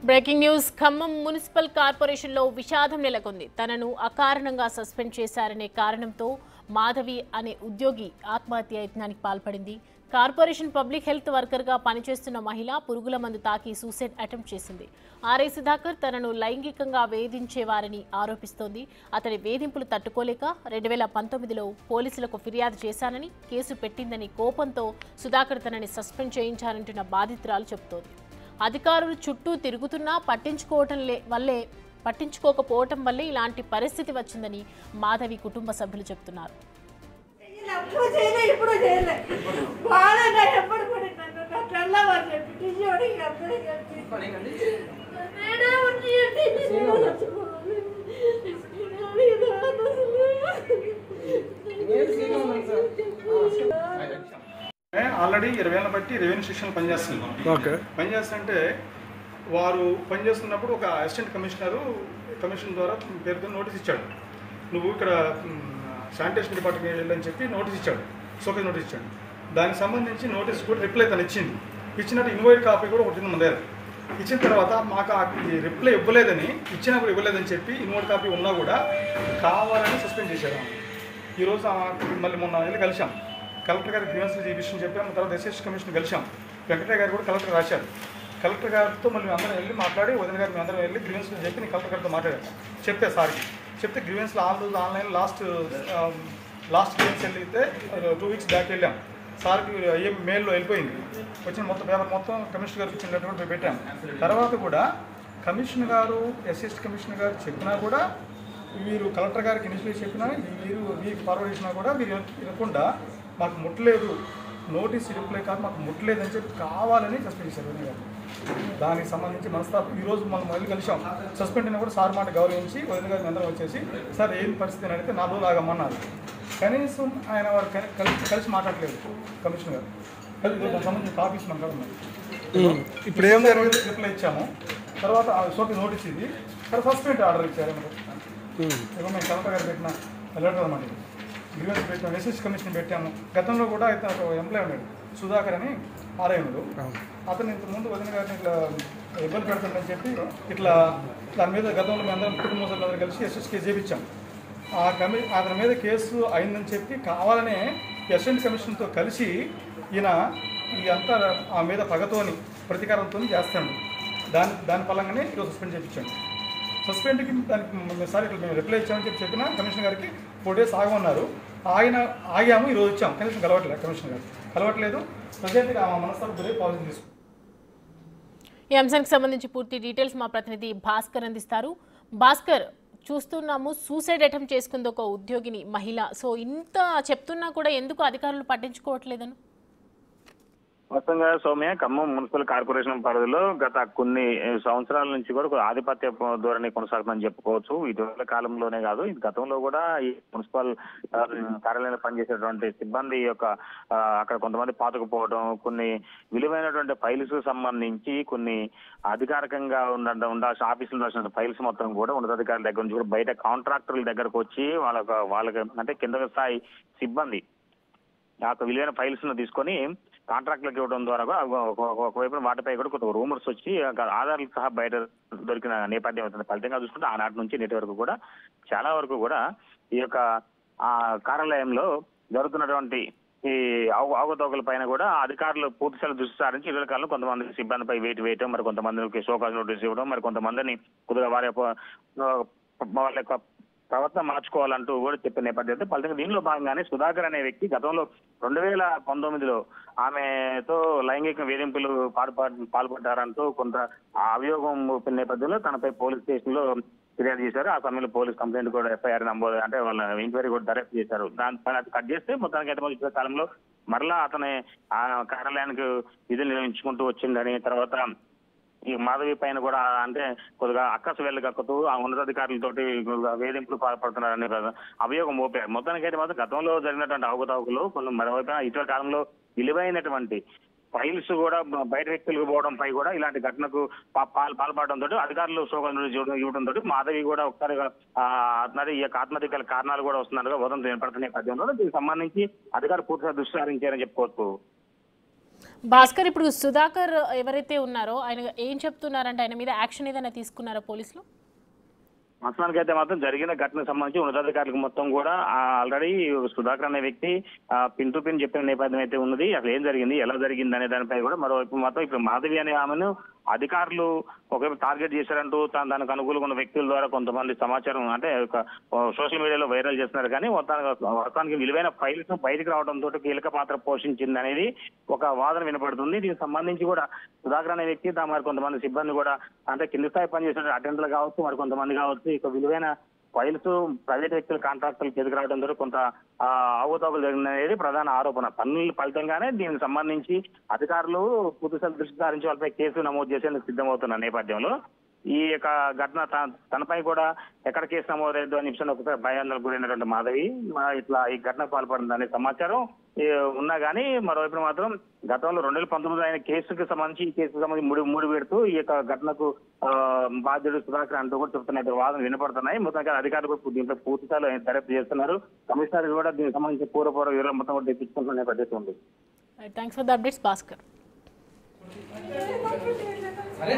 Breaking news Khammam municipal కార్పొరేషన్లో విషాదం నెలకొంది. తనను అకారణంగా సస్పెండ్ చేశారనే కారణంతో మాధవి అనే ఉద్యోగి ఆత్మహత్య యత్నానికి పాల్పడింది. కార్పొరేషన్ పబ్లిక్ హెల్త్ వర్కర్గా పనిచేస్తున్న మహిళ పురుగుల మందు తాకి సూసైడ్ అటెంప్ట్ చేసింది. ఆర్ఐ సుధాకర్ తనను లైంగికంగా వేధించేవారని ఆరోపిస్తోంది. అతడి వేధింపులు తట్టుకోలేక 2019లో పోలీసులకు ఫిర్యాదు చేశానని, కేసు పెట్టిందని కోపంతో సుధాకర్ తనని సస్పెండ్ చేయించారంటున్న బాధితురాలు చెబుతోంది. అధికారులు చుట్టూ తిరుగుతున్నా పట్టించుకోకపోవటం వల్లే ఇలాంటి పరిస్థితి వచ్చిందని మాధవి కుటుంబ సభ్యులు చెబుతున్నారు. ఆల్రెడీ 20 ఏళ్ళ బట్టి రెవెన్యూ సెక్షన్లో పనిచేస్తుంది. పనిచేస్తుంటే వారు పనిచేస్తున్నప్పుడు ఒక అసిస్టెంట్ కమిషనర్ ద్వారా పేరుతో నోటీస్ ఇచ్చాడు. నువ్వు ఇక్కడ శానిటేషన్ డిపార్ట్మెంట్ వెళ్ళని చెప్పి నోటీస్ ఇచ్చాడు, సోకేజ్ నోటీస్ ఇచ్చాడు. దానికి సంబంధించి నోటీస్ కూడా రిప్లై తను ఇచ్చింది. ఇచ్చినట్టు ఇన్వైట్ కాపీ కూడా ఒకటి మన దగ్గర. ఇచ్చిన తర్వాత మాకు రిప్లై ఇవ్వలేదని, ఇచ్చినప్పుడు ఇవ్వలేదని చెప్పి ఇన్వైట్ కాపీ ఉన్నా కూడా కావాలని సస్పెండ్ చేశారు. ఈరోజు మళ్ళీ మొన్న వెళ్ళి కలిసాం, కలెక్టర్ గారికి గ్రీవెన్స్లు ఈ విషయం చెప్పాము. తర్వాత ఎస్ఎస్ కమిషన్ కలిసాం. వెంకటయ్య గారు కూడా కలెక్టర్ రాశారు. కలెక్టర్ గారితో మళ్ళీ అందరం వెళ్ళి మాట్లాడి, వదిన గారు మేము అందరం వెళ్ళి గ్రీవెన్స్లు చెప్పి నేను కలెక్టర్ గారితో మాట్లాడాను. చెప్తే సార్కి చెప్తే గ్రీవెన్స్లో ఆన్లైన్ లాస్ట్ గ్రీవెన్స్ వెళ్తే 2 వీక్స్ బ్యాక్ వెళ్ళాం. సార్కి మెయిల్లో వెళ్ళిపోయింది. వచ్చిన మొత్తం పేపర్ మొత్తం కమిషనర్ గారికి ఇచ్చినటువంటి పెట్టాం. తర్వాత కూడా కమిషనర్ గారు, ఎస్ఎస్ కమిషనర్ గారు చెప్పినా కూడా, వీరు కలెక్టర్ గారికి ఇనిషియల్ చెప్పినా, వీరికి ఫార్వర్డ్ చేసినా కూడా వీరు వినకుండా మాకు ముట్టలేదు, నోటీస్ రిప్లై కాదు మాకు ముట్టలేదని చెప్పి కావాలని సస్పెండ్ చేశారు వదిన గారు. దానికి సంబంధించి మనస్తాపం ఈరోజు మనం మళ్ళీ కలిసాం. సస్పెండ్ అయినా కూడా సార్ మాట గౌరవించి వదిన గారిని అందరం వచ్చేసి సార్ ఏం పరిస్థితి అని అడిగితే 4 రోజులు ఆగమన్నారు. కనీసం ఆయన వారు కలిసి మాట్లాడలేదు కమిషనర్ గారు. దానికి సంబంధించిన కాపీస్ మన కాదు ఉన్నాయి. ఇప్పుడు ఏం రిప్లై ఇచ్చాము. తర్వాత సోకి నోటీస్ ఇది, తర్వాత సస్పెండ్ ఆర్డర్ ఇచ్చారు. మేము కలెక్టర్ గారు పెట్టిన లెటర్ అన్నమాట. గ్రీవెన్స్ పెట్టాము, ఎస్ఎస్ కమిషన్ పెట్టాము. గతంలో కూడా అయితే ఒక ఎంప్లాయ్ ఉన్నాడు సుధాకర్ అని, ఆర్ఐనుడు. అతను ఇంతకుముందు వదిన గారిని ఇట్లా ఇబ్బంది పెడుతుందని చెప్పి ఇట్లా దాని మీద గతంలో మేము అందరం కుటుంబ సభ్యులందరూ కలిసి ఎస్ఎస్ కేసు చేయించాం. అతని మీద కేసు అయిందని చెప్పి కావాలనే అసిస్టెంట్ కమిషన్తో కలిసి ఈయన అంతా ఆ మీద పగతోని ప్రతీకారంతో చేస్తాడు. దాని ఫలంగానే ఈరోజు సస్పెండ్ చేయించాడు. సస్పెండ్కి దానికి సార్ ఇట్లా మేము రిప్లై ఇచ్చామని చెప్పిన కమిషనర్ గారికి 4 డేస్ ఆగమన్నారు. ఆగాము, ఈరోజు వచ్చాము. కనీసం కలవట్లేదు, కమిషనర్ గారు కలవట్లేదు. ప్రజెంట్గా ఆ మనస్తాపం గురి పాలసీ తీసుకుంటాం. ఈ అంశానికి సంబంధించి పూర్తి డీటెయిల్స్ మా ప్రతినిధి భాస్కర్ అందిస్తారు. భాస్కర్, చూస్తున్నాము సూసైడ్ అటెంప్ట్ చేసుకుంది ఒక ఉద్యోగిని మహిళ. సో ఇంత చెప్తున్నా కూడా ఎందుకు అధికారులు పట్టించుకోవట్లేదని? మొత్తంగా సౌమ్య, ఖమ్మం మున్సిపల్ కార్పొరేషన్ పరిధిలో గత కొన్ని సంవత్సరాల నుంచి కూడా ఆధిపత్య ధోరణి కొనసాగుతుందని చెప్పుకోవచ్చు. ఇటీవల కాలంలోనే కాదు, ఇది గతంలో కూడా ఈ మున్సిపల్ కార్యాలయంలో పనిచేసేటువంటి సిబ్బంది యొక్క అక్కడ కొంతమంది పాతుకుపోవడం, కొన్ని విలువైనటువంటి ఫైల్స్ సంబంధించి కొన్ని అధికారికంగా ఉండాల్సిన ఆఫీసులు ఉండాల్సిన ఫైల్స్ మొత్తం కూడా ఉన్నతాధికారుల దగ్గర నుంచి కూడా బయట కాంట్రాక్టర్ల దగ్గరకు వచ్చి వాళ్ళకి అంటే కింద స్థాయి సిబ్బంది ఆ విలువైన ఫైల్స్ ను తీసుకొని కాంట్రాక్ట్లకు ఇవ్వడం ద్వారా ఒకవైపు వాటిపై కూడా కొంత రూమర్స్ వచ్చి ఆధారాలకు సహా బయట దొరికిన నేపథ్యం అవుతుంది. ఫలితంగా చూసుకుంటే ఆనాటి నుంచి నేటి వరకు కూడా చాలా వరకు కూడా ఈ యొక్క కార్యాలయంలో జరుగుతున్నటువంటి ఈ అవకతవకల పైన కూడా అధికారులు పూర్తిస్థాయి దృష్టి సారించి ఇటీవల కాలంలో కొంతమంది సిబ్బందిపై వేయటం, మరి కొంతమందికి షోకాజ్ నోటీస్ ఇవ్వడం, మరి కొంతమందిని కొద్దిగా వాళ్ళ యొక్క ప్రవర్తన మార్చుకోవాలంటూ కూడా చెప్పిన నేపథ్యంతో ఫలితంగా దీనిలో భాగంగానే సుధాకర్ అనే వ్యక్తి గతంలో 2019లో ఆమెతో లైంగిక వేధింపులు పాల్పడ్డారంటూ కొంత అభియోగం నేపథ్యంలో తనపై పోలీస్ స్టేషన్ లో ఫిర్యాదు చేశారు. ఆ సమయంలో పోలీస్ కంప్లైంట్ కూడా ఎఫ్ఐఆర్ నమోదు, అంటే వాళ్ళ ఎంక్వైరీ కూడా దర్యాప్తు చేశారు. దానిపైన అది కట్ చేస్తే మొత్తానికి అయితే ఇటీవల కాలంలో మరలా అతని ఆ కార్యాలయానికి విధులు నిర్వహించుకుంటూ వచ్చిందని, తర్వాత ఈ మాధవి పైన కూడా అంటే కొద్దిగా అక్కసు వెళ్ళగక్కుతూ ఆ ఉన్నతాధికారులతోటి వేధింపులు పాల్పడుతున్నారనే అభియోగం మోపారు. మొత్తానికైతే మాత్రం గతంలో జరిగినటువంటి అవకతవకలు కొన్ని మరోవైపు ఇటీవల కాలంలో విలువైనటువంటి ఫైల్స్ కూడా బయట వ్యక్తులకు పోవడంపై కూడా ఇలాంటి ఘటనకు పాల్పడడంతో అధికారులు సోకాలు ఇవ్వడంతో మాధవి కూడా ఒకసారిగా ఈ యొక్క ఆత్మహత్యల కారణాలు కూడా వస్తున్నట్టుగా వదంతులు ఏర్పడుతున్న నేపథ్యంలో దీనికి సంబంధించి అధికారులు పూర్తిగా దృష్టి సారించారని చెప్పుకోవచ్చు. భాస్కర్, ఇప్పుడు సుధాకర్ ఎవరైతే ఉన్నారో ఆయన ఏం చెప్తున్నారంటే ఆయన మీద యాక్షన్ ఏదైనా తీసుకున్నారా పోలీసులు? వాస్తవానికి అయితే మాత్రం జరిగిన ఘటనకు సంబంధించి ఉన్నతాధికారులకు మొత్తం కూడా ఆల్రెడీ సుధాకర్ అనే వ్యక్తి పిన్ టు పిన్ చెప్పిన నేపథ్యం అయితే ఉన్నది. అసలు ఏం జరిగింది, ఎలా జరిగింది అనే దానిపై కూడా మరోవైపు మాత్రం ఇప్పుడు మాధవి అనే ఆమెను అధికారులు ఒకవైపు టార్గెట్ చేశారంటూ దానికి అనుకూలంగా ఉన్న వ్యక్తుల ద్వారా కొంతమంది సమాచారం అంటే సోషల్ మీడియాలో వైరల్ చేస్తున్నారు. కానీ మొత్తానికి విలువైన ఫైల్స్ బయటకు రావడంతో కీలక పాత్ర పోషించింది అనేది ఒక వాదన వినపడుతుంది. దీనికి సంబంధించి కూడా సుధాకర్ అనే వ్యక్తి మరి కొంతమంది సిబ్బంది కూడా అంటే కింది స్థాయి పనిచేసిన అటెండర్లు కావచ్చు, మరి కొంతమంది కావచ్చు, ఇక విలువైన ఫైల్స్ ప్రైవేట్ వ్యక్తుల కాంట్రాక్టులకు ఎదురు రావడంతో కొంత అవకతవకలు జరిగిందనేది ప్రధాన ఆరోపణ. పన్నుల ఫలితంగానే దీనికి సంబంధించి అధికారులు పూర్తిస్థాయి దృష్టి సారించి వాళ్ళపై కేసు నమోదు చేసేందుకు సిద్ధమవుతున్న నేపథ్యంలో ఈ యొక్క ఘటన తనపై కూడా ఎక్కడ కేసు నమోదైద్దు అని చెప్పి ఒకసారి భయాందోళనకు గురైనటువంటి మాధవి ఇట్లా ఈ ఘటనకు పాల్పడింది అనే సమాచారం ఉన్నా కానీ మరోవైపు మాత్రం గతంలో 2019 అయిన కేసుకు సంబంధించి ఈ కేసుకు సంబంధించి ముడి పెడుతూ ఈ యొక్క ఘటనకు బాధ్యుడు సుధాకర్ అంటూ కూడా చెప్తున్న వాదనలు వినపడుతున్నాయి. మొత్తంగా అధికారులు కూడా దీంట్లో పూర్తిస్థాయిలో దర్యాప్తు చేస్తున్నారు. కమిషనర్ కూడా దీనికి సంబంధించి పూర్వ వివరాలు మొత్తం కూడా తెప్పించుకుంటున్న నేపథ్యం ఉంది. Thanks for the updates Bhaskar. అరే